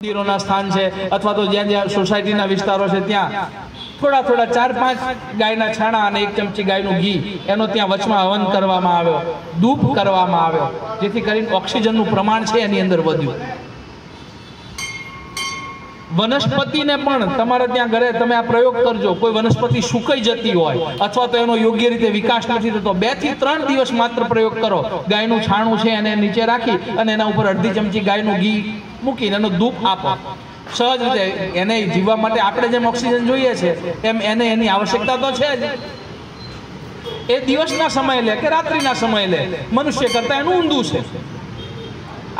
મંદિરોના સ્થાન છે અથવા તો જ્યાં જ્યાં સોસાયટીના વિસ્તારો છે ત્યાં થોડા થોડા 4-5 ગાયના છાણા અને 1 ચમચી ગાયનું ઘી એનો ત્યાં વચમાં હવન કરવામાં આવ્યો, ધૂપ કરવામાં આવ્યો, જેથી કરીને ઓક્સિજનનું પ્રમાણ છે એની અંદર વધ્યું. વનસ્પતિને પણ તમારે ત્યાં ઘરે તમે આ પ્રયોગ કરજો. કોઈ વનસ્પતિ સુકાઈ જતી હોય અથવા તો એનો યોગ્ય રીતે વિકાસ નથી થતો, 2 થી 3 દિવસ માત્ર પ્રયોગ કરો. ગાયનું છાણું છે એને નીચે રાખી અને એના ઉપર અડધી ચમચી ગાયનું ઘી મૂકીને એનો ધૂપ આપો. સહજ રીતે એને જીવવા માટે આપણે જેમ ઓક્સિજન જોઈએ છે એમ એને એની આવશ્યકતા તો છે જ. એ દિવસના સમય લે કે રાત્રિના સમય લે, મનુષ્ય કરતા એનું ઊંધું છે.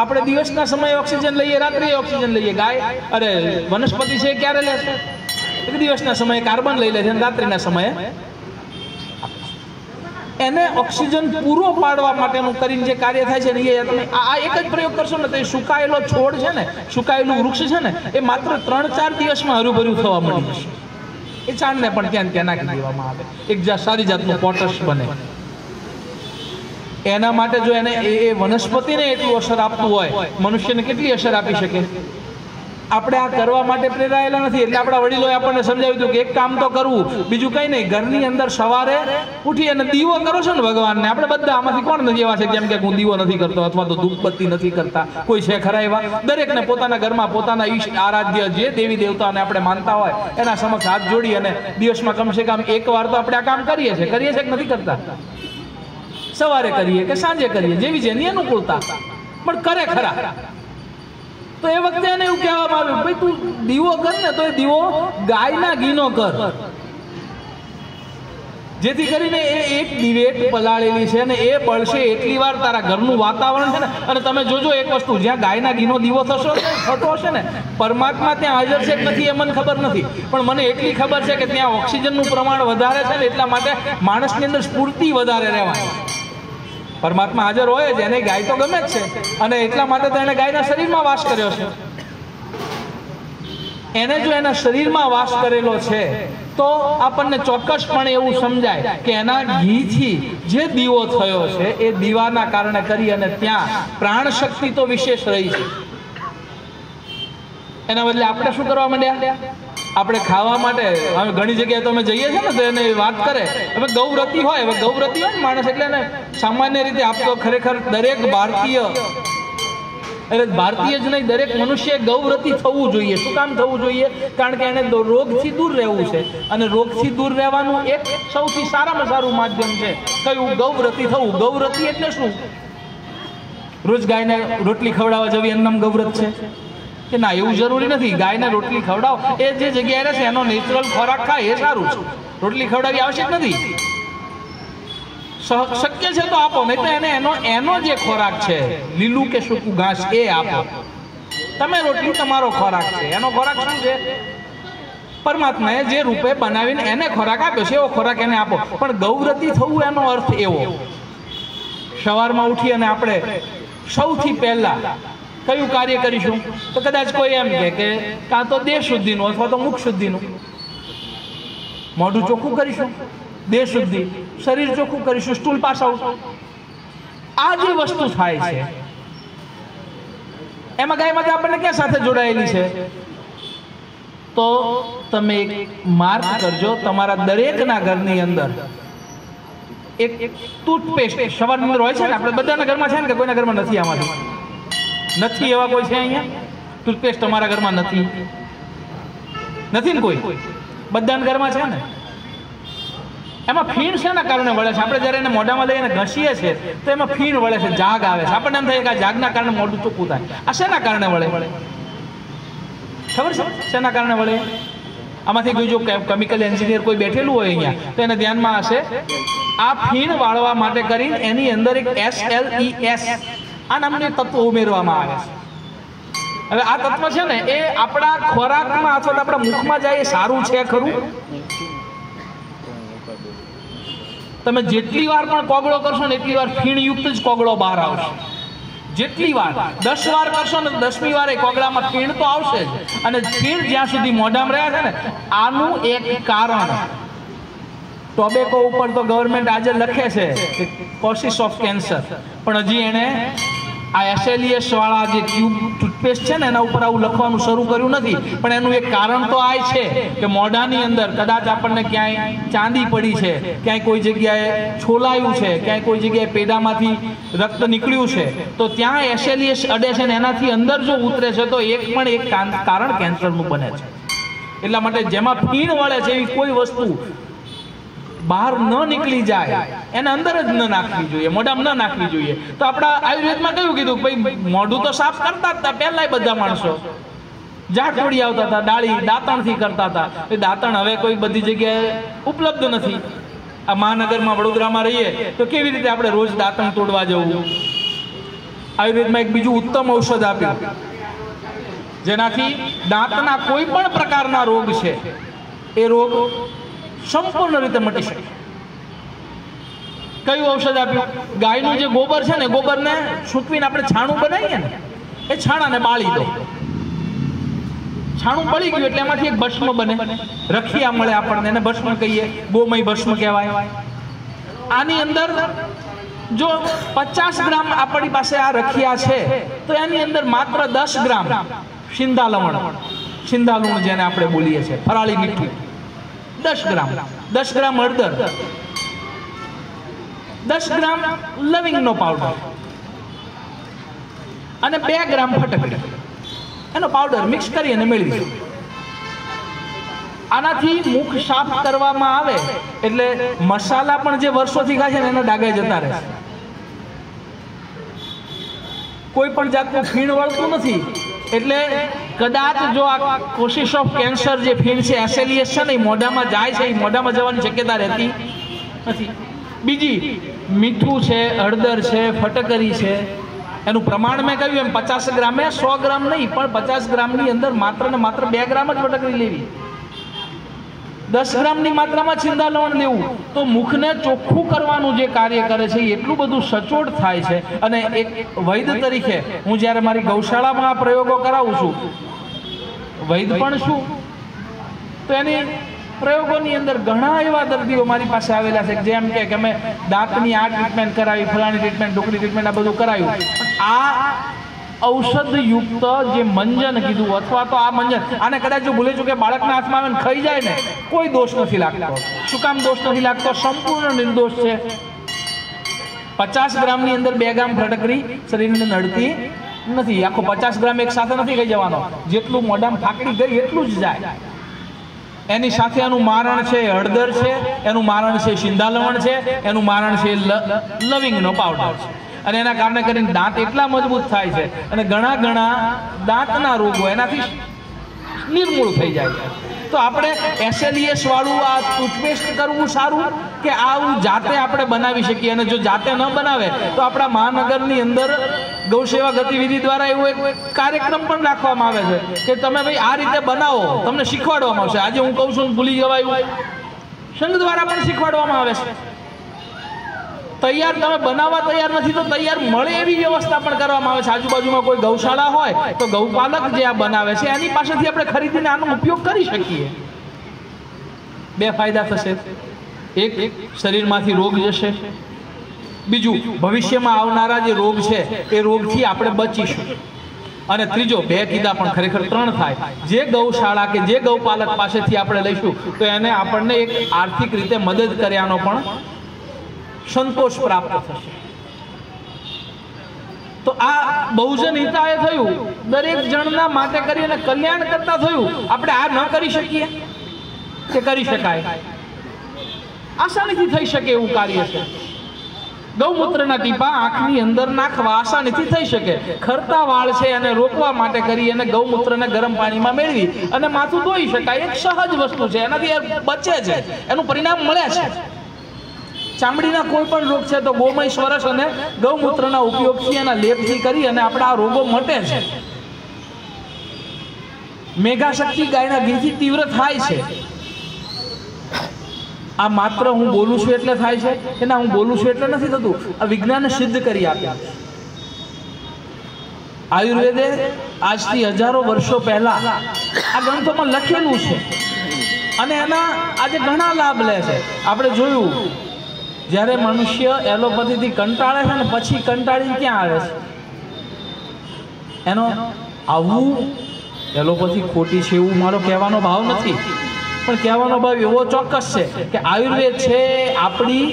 આપણે દિવસના સમયે ઓક્સિજન લઈએ, રાત્રિએ ઓક્સિજન લઈએ. ગાય અરે વનસ્પતિ છે ક્યારે લે છે? દિવસના સમયે કાર્બન લઈ લે છે અને રાત્રિના સમયે એને ઓક્સિજન પૂરો પાડવા માટેનું કરીને જે કાર્ય થાય છે ને એ તમે આ એક જ પ્રયોગ કરશો ને તો એ સુકાયેલો છોડ છે ને, સુકાયેલું વૃક્ષ છે ને, એ માત્ર 3-4 દિવસમાં હરુભર્યું થવા મળી જશે. એ ચાંદને પણ ત્યાં નાખી દેવામાં આવે, એક સારી જાતનું પોટશ બને. એના માટે જો એને એ વનસ્પતિને એટલું અસર આપતું હોય, મનુષ્યને કેટલી અસર આપી શકે? આપણે આ કરવા માટે પ્રેરાયેલા નથી. એટલે આપણા વડીલોએ આપણને સમજાવ્યું હતું કે એક કામ તો કરવું, બીજું કંઈ નહીં. ઘરની અંદર સવારે ઉઠી અને દીવો કરો છો ને ભગવાનને. આપણે બધા આમાંથી કોણ નથી એવા છે જેમ કે હું દીવો નથી કરતો અથવા તો ધૂપબત્તી નથી કરતા? કોઈ છે ખરા એવા? દરેકને પોતાના ઘરમાં પોતાના ઈષ્ટ આરાધ્ય જે દેવી દેવતાને આપણે માનતા હોય એના સમક્ષ હાથ જોડી અને દિવસમાં કમસે કમ 1 વાર તો આપણે આ કામ કરીએ છીએ કે નથી કરતા? સવારે કરીએ કે સાંજે કરીએ, જેવી જેની અનુકૂળતા, પણ કરે ખરા. તો એ વખતે એને એવું કહેવામાં આવ્યું, ભાઈ તું દીવો કર ને તો એ દીવો ગાયના ઘીનો કર, જેથી કરીને એ એક દિવેટ પલાળેલી છે અને એ બળશે એટલી વાર તારા ઘરનું વાતાવરણ છે ને. અને તમે જોજો એક વસ્તુ, જ્યાં ગાયના ઘીનો દીવો થતો હશે ને, પરમાત્મા ત્યાં હાજર છે કે નથી એ મને ખબર નથી, પણ મને એટલી ખબર છે કે ત્યાં ઓક્સિજનનું પ્રમાણ વધારે છે ને એટલા માટે માણસની અંદર સ્ફૂર્તિ વધારે રહેવાની. પરમાત્મા હાજર હોય જ, એને ગાય તો ગમે જ છે અને એટલા માટે તો એને ગાયના શરીરમાં વાસ કર્યો છે. એને જો એના શરીરમાં વાસ કરેલો છે તો આપણને ચોક્કસપણે એવું સમજાય કે એના ઘીથી જે દીવો થયો છે એ દીવાના કારણે કરી અને ત્યાં પ્રાણ શક્તિ તો વિશેષ રહી છે. એના બદલે આપણે શું કરવા માંડ્યા? આપણે ખાવા માટે હવે ઘણી જગ્યાએ તો અમે જઈએ છીએ ને તો એને વાત કરે, હવે ગૌવ્રતી હોય, હવે ગૌવ્રતી હોય ને માણસ એટલે ને સામાન્ય રીતે આપતો ખરેખર દરેક ભારતીય, એટલે ભારતીય જ નહીં દરેક મનુષ્ય ગૌવ્રતી થવું જોઈએ. શું કામ થવું જોઈએ? કારણ કે એને રોગથી દૂર રહેવું છે અને રોગથી દૂર રહેવાનું એક સૌથી સારામાં સારું માધ્યમ છે કયું? ગૌવ્રતી થવું. ગૌવ્રતી એટલે શું? રોજ ગાયને રોટલી ખવડાવવા જવી એનું નામ ગૌવ્રત છે કે ના? એવું જરૂરી નથી. ગાયને રોટલી ખવડાવો, એ જે જગ્યાએ રહેશે એનો નેચરલ ખોરાક ખાય એ સારું છે. રોટલી ખવડાવવી આવશ્યક નથી. શક્ય છે તો આપો, નહીં તો એને એનો જે ખોરાક છે લીલું કે સૂકું ઘાસ એ આપો. તમે રોટલી તમારો ખોરાક છે, એનો ખોરાક શું છે? પરમાત્માએ જે રૂપે બનાવીને એને ખોરાક આપ્યો છે એવો ખોરાક એને આપો. પણ ગૌવ્રતી થવું એનો અર્થ એવો, સવારમાં ઉઠી અને આપણે સૌથી પહેલા કયું કાર્ય કરીશું? તો કદાચ કોઈ એમ કે કાં તો દેહ શુદ્ધિનું અથવા તો મુખ શુદ્ધિનું. મોઢું ચોખ્ખું કરીશું, દેહ શુદ્ધિ, શરીર ચોખ્ખું કરીશું, સ્ટૂલ પાસ આઉટ. આ જે વસ્તુ થાય છે એમાં ગાય માતા આપણને ક્યાં સાથે જોડાયેલી છે? તો તમે એક માર્ક કરજો, તમારા દરેકના ઘરની અંદર એક ટૂથપેસ્ટ સવારની અંદર હોય છે ને. આપણે બધાના ઘરમાં છે ને કે કોઈના ઘરમાં નથી? આમાંથી નથી એવા કોઈ છે અહીંયા? ટૂથપેસ્ટ તમારા ઘરમાં નથી ને? કોઈ બધાના ઘરમાં છે ને? એમાં ફીણ શેના કારણે વળે છે? આપણે જ્યારે એને મોઢામાં લઈને ઘસીએ છીએ તો એમાં ફીણ વળે છે, જાગ આવે છે. આપણને એમ થાય કે આ જાગના કારણે મોઢું ચોખ્ખું થાય. આ શેના કારણે વળે? ખબર છે શેના કારણે વળે? આમાંથી કોઈ જો કેમિકલ એન્જિનિયર કોઈ બેઠેલું હોય અહીંયા તો એને ધ્યાનમાં હશે. આ ફીણ વાળવા માટે કરીને એની અંદર એક SLES આ નામનું તત્વ ઉમેરવામાં આવે છે. હવે આ તત્વ છે ને એ આપણા ખોરાકમાં અથવા તો આપણા મુખમાં જાય એ સારું છે ખરું? તમે જેટલી વાર પણ કોગળો કરશો ને એટલી વાર ફીણયુક્ત જ કોગળો બહાર આવશે. જેટલી વાર 10 વાર કરશો ને 10મી વારે કોગળામાં ફીણ તો આવશે જ. અને ફીણ જ્યાં સુધી મોઢામાં રહ્યા છે ને, આનું એક કારણ ટોબેકો ઉપર તો ગવર્મેન્ટ આજે લખે છે કે કોસિસ ઓફ કેન્સર, પણ હજી એને આ SLES વાળા જે ટ્યુબ ટૂથપેસ્ટ છે ને એના ઉપર આવું લખવાનું શરૂ કર્યું નથી, પણ એનું એક કારણ તો આ છે કે મોઢાની અંદર કદાચ આપણને ક્યાંય ચાંદી પડી છે, ક્યાંય કોઈ જગ્યાએ છોલાયું છે, ક્યાંય કોઈ જગ્યાએ પેડામાંથી રક્ત નીકળ્યું છે, તો ત્યાં SLES અડે છે ને એનાથી અંદર જો ઉતરે છે તો એક કારણ કેન્સરનું બને છે. એટલા માટે જેમાં ફીણ વળે છે એવી કોઈ વસ્તુ બહાર ન નીકળી જાય એને અંદર જ ન નાખવી જોઈએ, મોઢામાં ન નાખવી જોઈએ. તો આપણા આયુર્વેદમાં કયું કીધું ભાઈ મોઢું તો સાફ કરતા હતા પહેલા બધા માણસો, ઝાડ તોડી આવતા હતા, ડાળી દાંતણથી કરતા હતા. એ દાંતણ હવે કોઈ બધી જગ્યાએ ઉપલબ્ધ નથી. આ મહાનગરમાં વડોદરામાં રહીએ તો કેવી રીતે આપણે રોજ દાંતણ તોડવા જવું? આયુર્વેદમાં એક બીજું ઉત્તમ ઔષધ આપ્યું જેનાથી દાંતના કોઈ પણ પ્રકારના રોગ છે એ રોગ સંપૂર્ણ રીતે મટી શકે. કયું ઔષધ આપ્યું? ગાયનું જે ગોબર છે ને, ગોબરને સૂકવીને આપણે છાણું બનાવીએ ને, એ છાણાને બાળી દો. છાણું બળી ગયું એટલે એમાંથી એક ભસ્મ બને, રખિયા મળે આપણને, એને ભસ્મ કહીએ, ગોમય ભસ્મ કહેવાય. આની અંદર જો 50 ગ્રામ આપણી પાસે આ રખિયા છે તો એની અંદર માત્ર 10 ગ્રામ સિંધા લવણ, સિંધા લૂણ જેને આપણે બોલીએ છીએ, ફરાળી મીઠું 10 ગ્રામ, 10 ગ્રામ હળદર, 10 ગ્રામ લવિંગનો પાવડર અને 2 ગ્રામ ફટકડી, એનો પાવડર મિક્સ કરી અને મેળવી. આનાથી મુખ સાફ કરવામાં આવે એટલે મસાલા પણ જે વર્ષોથી ખાય છે ને એના ડાઘા જતા રહે. કોઈ પણ જાતનું ફીણ વળતું નથી. એટલે કદાચ જો આ કોશિશ ઓફ કેન્સર જે ફીણ છે, SLES છે ને, એ મોઢામાં જાય છે, એ મોઢામાં જવાની શક્યતા રહેતી નથી. બીજી મીઠું છે, હળદર છે, ફટકરી છે, એનું પ્રમાણ મેં કહ્યું એમ 50 ગ્રામે 100 ગ્રામ નહીં, પણ 50 ગ્રામની અંદર માત્ર ને માત્ર 2 ગ્રામ જ ફટકરી લેવી, 10 ગ્રામની માત્રામાં સિંધા લવણ લેવું. તો મુખને ચોખ્ખું કરવાનું જે કાર્ય કરે છે એ એટલું બધું સચોટ થાય છે. અને એક વૈદ્ય તરીકે હું જ્યારે મારી ગૌશાળામાં આ પ્રયોગો કરાવું છું, વૈદ્ય પણ છું, તો એની પ્રયોગોની અંદર ઘણા એવા દર્દીઓ મારી પાસે આવેલા છે જેમ કે અમે દાંતની આ ટ્રીટમેન્ટ કરાવી, ફલાણી ટ્રીટમેન્ટ, ઢોકળી ટ્રીટમેન્ટ, આ બધું કરાવ્યું. આ ઔષધ યુક્ત જે મંજન કીધું, અથવા તો આ મંજન, આને કદાચ જો ભૂલે કે બાળકના હાથમાં આવે ને ખાઈ જાય ને, કોઈ દોષ નથી લાગતો. શું કામ દોષ નથી લાગતો? સંપૂર્ણ નિર્દોષ છે. 50 ગ્રામની અંદર 2 ગ્રામ ફટકરી શરીરને નડતી નથી. આખો 50 ગ્રામ એક સાથે નથી ખાઈ જવાનો, જેટલું મોઢામાં ફાકડી ગઈ એટલું જ જાય. એની સાથે એનું મારણ છે હળદર છે, એનું મારણ છે સિંધા લવણ છે, એનું મારણ છે લવિંગનો પાવડર છે. અને એના કારણે કરીને દાંત એટલા મજબૂત થાય છે અને ઘણા દાંતના રોગો એનાથી નિર્મૂળ થઈ જાય છે. તો આપણે SLES વાળું આ ટૂથપેસ્ટ કરવું સારું કે આવું જાતે આપણે બનાવી શકીએ? અને જો જાતે ન બનાવે તો આપણા મહાનગરની અંદર ગૌસેવા ગતિવિધિ દ્વારા એવો એક કાર્યક્રમ પણ રાખવામાં આવે છે કે તમે ભાઈ આ રીતે બનાવો, તમને શીખવાડવામાં આવશે. આજે હું કહું છું ભૂલી જવાયું, સંઘ દ્વારા પણ શીખવાડવામાં આવે છે. તૈયાર તમે બનાવવા તૈયાર નથી તો તૈયાર મળે એવી વ્યવસ્થા પણ કરવામાં આવે છે. આજુબાજુમાં કોઈ ગૌશાળા હોય તો ગૌપાલક જે આ બનાવે છે એની પાસેથી આપણે ખરીદીને આનો ઉપયોગ કરી શકીએ. 2 ફાયદા થશે. એક, શરીરમાંથી રોગ જશે. બીજું, ભવિષ્યમાં આવનારા જે રોગ છે એ રોગથી આપણે બચીશું. અને ત્રીજો, 2 કીધા પણ ખરેખર 3 થાય. જે ગૌશાળા કે જે ગૌપાલક પાસેથી આપણે લઈશું તો એને આપણને એક આર્થિક રીતે મદદ કર્યાનો પણ સંતોષ પ્રાપ્ત થશે. તો આ બહુજન હિતાય થયું, દરેક જણના માટે કરીને કલ્યાણ કરતા થયું. આપણે આ ન કરી શકીએ કે કરી શકાય? આસાનીથી થઈ શકે એવું કાર્ય છે. ગૌમૂત્રના ટીપા આંખની અંદર નાખવા આસાનીથી થઈ શકે. ખરતા વાળ છે એને રોકવા માટે કરી અને ગૌમૂત્રને ગરમ પાણીમાં મેળવી અને માથું ધોઈ શકાય. એક સહજ વસ્તુ છે, એનાથી બચે છે, એનું પરિણામ મળે છે. ચામડીના કોઈ પણ રોગ છે તો ગોમય સ્વરસ અને ગૌમૂત્રના ઉપયોગથી એના લેપથી કરી અને આપણા આ રોગો મટે છે. મેઘાશક્તિ ગાયના ઘીથી તીવ્ર થાય છે. આ માત્ર હું બોલું છું એટલે થાય છે કે ના હું બોલું છું એટલે નથી થતું? આ વિજ્ઞાને સિદ્ધ કરી આપ્યા. આયુર્વેદે આજથી હજારો વર્ષો પહેલા આ ગ્રંથોમાં લખેલું છે અને એના આજે ઘણા લાભ લે છે. આપણે જોયું જ્યારે મનુષ્ય એલોપેથીથી કંટાળે છે ને પછી કંટાળીને ક્યાં આવે છે? એનો આવવું એલોપેથી ખોટી છે એવું મારો કહેવાનો ભાવ નથી, પણ કહેવાનો ભાવ એવો ચોક્કસ છે કે આયુર્વેદ છે આપણી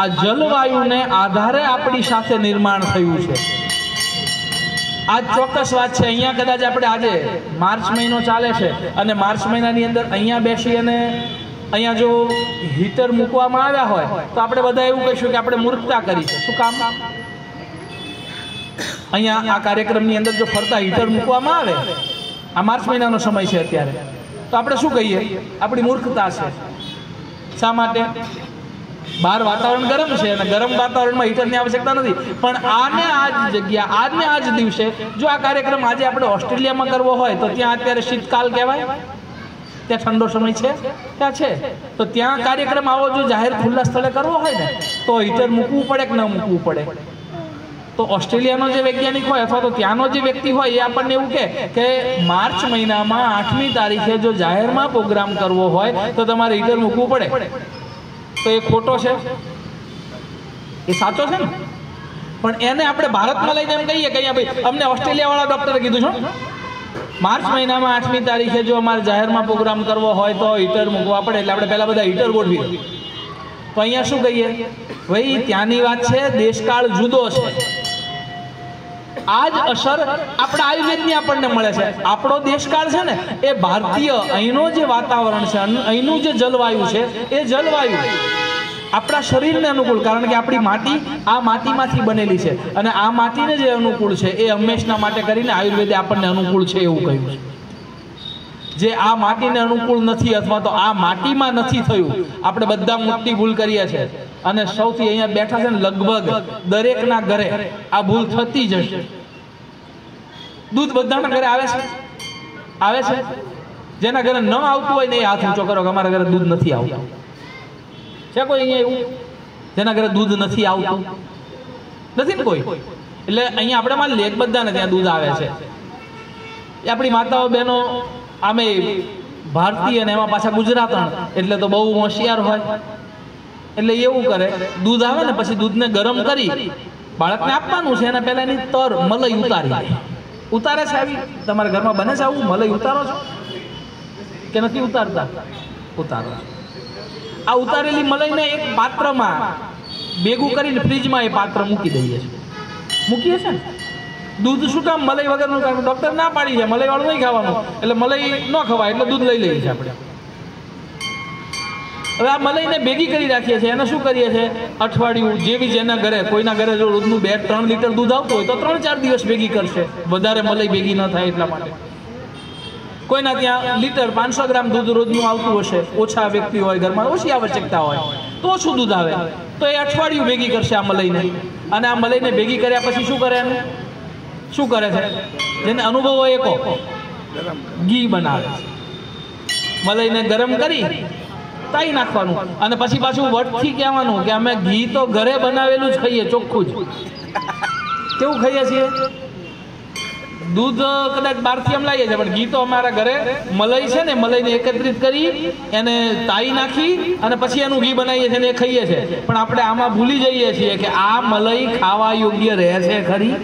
આ જલવાયુને આધારે આપણી સાથે નિર્માણ થયું છે. આ ચોક્કસ વાત છે. અહીંયા કદાચ આપણે આજે માર્ચ મહિનો ચાલે છે અને માર્ચ મહિનાની અંદર અહીંયા બેસી અને અહીંયા જો હીટર મૂકવામાં આવ્યા હોય તો આપણે બધા એવું કહીશું કે આપણે મૂર્ખતા કરી છે. શું કામ? અહીંયા આ કાર્યક્રમની અંદર જો ફરતા હીટર મૂકવામાં આવે, આ માર્ચ મહિનાનો સમય છે અત્યારે, તો આપણે શું કહીએ? આપણી મૂર્ખતા છે. શા માટે? બહાર વાતાવરણ ગરમ છે અને ગરમ વાતાવરણમાં હીટરની આવશ્યકતા નથી. પણ આને આ જ જગ્યા, આજને આ જ દિવસે જો આ કાર્યક્રમ આજે આપણે ઓસ્ટ્રેલિયામાં કરવો હોય તો ત્યાં અત્યારે શીતકાલ કહેવાય, ત્યાં ઠંડો સમય છે, ત્યાં છે. તો ત્યાં કાર્યક્રમ આવો જો જાહેર ખુલ્લા સ્થળે કરવો હોય ને તો હીટર મૂકવું પડે કે ન મૂકવું પડે? તો ઓસ્ટ્રેલિયાનો જે વૈજ્ઞાનિક હોય અથવા તો ત્યાંનો જે વ્યક્તિ હોય એ આપણને એવું કે માર્ચ મહિનામાં 8મી તારીખે જો જાહેરમાં પ્રોગ્રામ કરવો હોય તો તમારે હીટર મૂકવું પડે. તો એ ખોટો છે? એ સાચો છે ને? પણ એને આપણે ભારતમાં લઈને એમ કહીએ કે ભાઈ અમને ઓસ્ટ્રેલિયા વાળા ડોક્ટરે કીધું છે માર્ચ મહિનામાં 8મી તારીખે જો અમારે જાહેરમાં પ્રોગ્રામ કરવો હોય તો હીટર મૂકવા પડે, એટલે આપણે પહેલા બધા હીટર ગોઠવી દઈએ. તો અહીંયા શું કહીએ? ભાઈ ત્યાંની વાત છે, દેશકાળ જુદો છે. આ જ અસર આપણા આયુર્વેદની આપણને મળે છે. આપણો દેશકાળ છે ને એ ભારતીય, અહીંનો જે વાતાવરણ છે, અહીંનું જે જલવાયુ છે એ જલવાયુ આપણા શરીરને અનુકૂળ, કારણ કે આપણી માટી આ માટીમાંથી બનેલી છે અને આ માટીને જે અનુકૂળ છે એ હંમેશના માટે કરીને આયુર્વેદે આપણને અનુકૂળ છે એવું કહ્યું છે. જે આ માટીને અનુકૂળ નથી અથવા તો આ માટીમાં નથી થયું, આપણે બધા મોટી ભૂલ કરીએ છીએ. અને સૌથી અહીંયા બેઠા છે ને લગભગ દરેકના ઘરે આ ભૂલ થતી જ હશે. દૂધ બધાના ઘરે આવે છે? આવે છે? જેના ઘરે ન આવતું હોય ને એ હાથ ઊંચો કરો કે અમારા ઘરે દૂધ નથી આવતું. છે કોઈ અહીંયા એવું જેના ઘરે દૂધ નથી આવતું? નથી ને કોઈ? એટલે અહીંયા આપણે માની લઈએ બધાને ત્યાં દૂધ આવે છે. એ આપણી માતાઓ બહેનો આમે ભારતીય અને એમાં પાછા ગુજરાતણ એટલે તો બહુ હોશિયાર હોય. એટલે એવું કરે, દૂધ આવે ને પછી દૂધને ગરમ કરી બાળકને આપવાનું છે. એના પહેલા એની તર મલાઈ ઉતારે છે. આવી તમારા ઘરમાં બને છે આવું? મલાઈ ઉતારો છો કે નથી ઉતારતા? ઉતારો. આ ઉતારેલી મલાઈને એક પાત્રમાં ભેગું કરીને ફ્રીજમાં એ પાત્ર મૂકી દઈએ છીએ. મૂકીએ છે ને? દૂધ શું કામ મલાઈ વગરનું? કારણ ડૉક્ટર ના પાડી છે મલાઈ વાળું નહીં ખાવાનું, એટલે મલાઈ ન ખવાય એટલે દૂધ લઈ લઈએ છીએ આપણે. હવે આ મલાઈને ભેગી કરી રાખીએ છીએ. એને શું કરીએ છીએ? અઠવાડિયું જેવી જેના ઘરે, કોઈના ઘરે જો રોજનું 2-3 લીટર દૂધ આવતું હોય તો 3-4 દિવસ ભેગી કરશે, વધારે મલાઈ ભેગી ન થાય એટલા માટે. કોઈના ત્યાં લીટર 500 ગ્રામ દૂધ રોજનું આવતું હશે, ઓછા વ્યક્તિ હોય ઘરમાં, ઓછી આવશ્યકતા હોય તો ઓછું દૂધ આવે, તો એ અઠવાડિયું ભેગી કરશે આ મલાઈને. અને આ મલાઈને ભેગી કર્યા પછી શું કરે? શું કરે છે? જેને અનુભવ હોય એ કહો. ઘી બનાવે. મલાઈને ગરમ કરી તાઈ નાખવાનું અને પછી પાછું વટથી કહેવાનું કે અમે ઘી તો ઘરે બનાવેલું જ ખાઈએ, ચોખ્ખું જ. કેવું ખાઈએ છીએ? દૂધ કદાચ બહારથી એમ લાવીએ છીએ પણ ઘી તો અમારા ઘરે મલાઈ છે ને, મલાઈને એકત્રિત કરી એને તાઈ નાખી અને પછી એનું ઘી બનાવીએ છીએ ને એ ખાઈએ છીએ. પણ આપણે આમાં ભૂલી જઈએ છીએ કે આ મલાઈ ખાવા યોગ્ય રહે છે ખરી?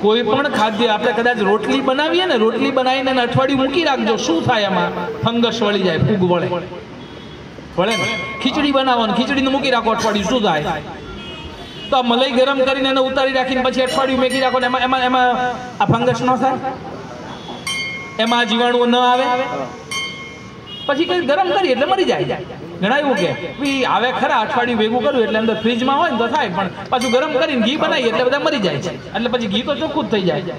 કોઈ પણ ખાદ્ય આપણે કદાચ રોટલી બનાવીએ ને, રોટલી બનાવીને અઠવાડિયું મૂકી રાખજો, શું થાય? એમાં ફંગસ વળી જાય, ફૂગ વળે ને. ખીચડી બનાવવાનું, ખીચડીને મૂકી રાખો અઠવાડિયું, શું થાય? તો આ મલાઈ ગરમ કરીને એને ઉતારી રાખીને પછી અઠવાડિયું મૂકી રાખો ને એમાં આ ફંગસ ન થાય? એમાં જીવાણુઓ ન આવે? પછી કઈ ગરમ કરી એટલે મરી જાય. ઘણા એવું કે આવે ખરા, અઠવાડિયું ભેગું કર્યું એટલે અંદર ફ્રીજમાં હોય ને તો થાય, પણ પાછું ગરમ કરીને ઘી બનાવીએ એટલે બધા મરી જાય છે. એટલે પછી ઘી તો ચોખ્ખું જ થઈ જાય.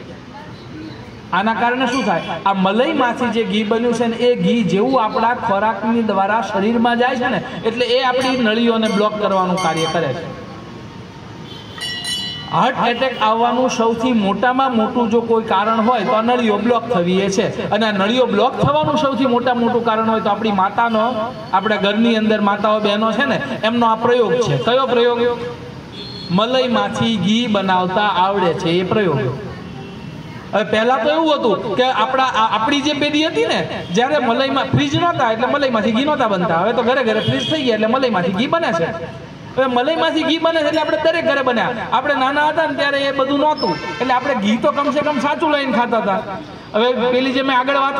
આના કારણે શું થાય? આ મલાઈમાંથી જે ઘી બન્યું છે ને એ ઘી જેવું આપણા ખોરાકની દ્વારા શરીરમાં જાય છે ને એટલે એ આપણી નળીઓને બ્લોક કરવાનું કાર્ય કરે છે. હાર્ટ એટેક આવવાનું સૌથી મોટામાં મોટું જો કોઈ કારણ હોય તો આ નળીઓ બ્લોક થવી એ છે. અને આ નળીઓ બ્લોક થવાનું સૌથી મોટું કારણ હોય તો આપણી માતાનો, આપણા ઘરની અંદર માતાઓ બહેનો છે ને એમનો આ પ્રયોગ છે. કયો પ્રયોગ? મલાઈમાંથી ઘી બનાવતા આવડે છે એ પ્રયોગ. હવે પહેલા તો એવું હતું કે આપણી જે પેઢી હતી ને, જ્યારે મલાઈમાં ફ્રીજ નહોતા એટલે મલાઈમાંથી ઘી નહોતા બનતા. હવે તો ઘરે ઘરે ફ્રીજ થઈ ગયા એટલે મલાઈમાંથી ઘી બને છે. હવે મલાઈમાંથી ઘી બને છે એટલે આપણે દરેક ઘરે બન્યા. આપણે નાના હતા ને ત્યારે એ બધું નહોતું, એટલે આપણે ઘી તો કમસે કમ સાચું લઈને ખાતા હતા. હવે પેલી જે મેં આગળ વાત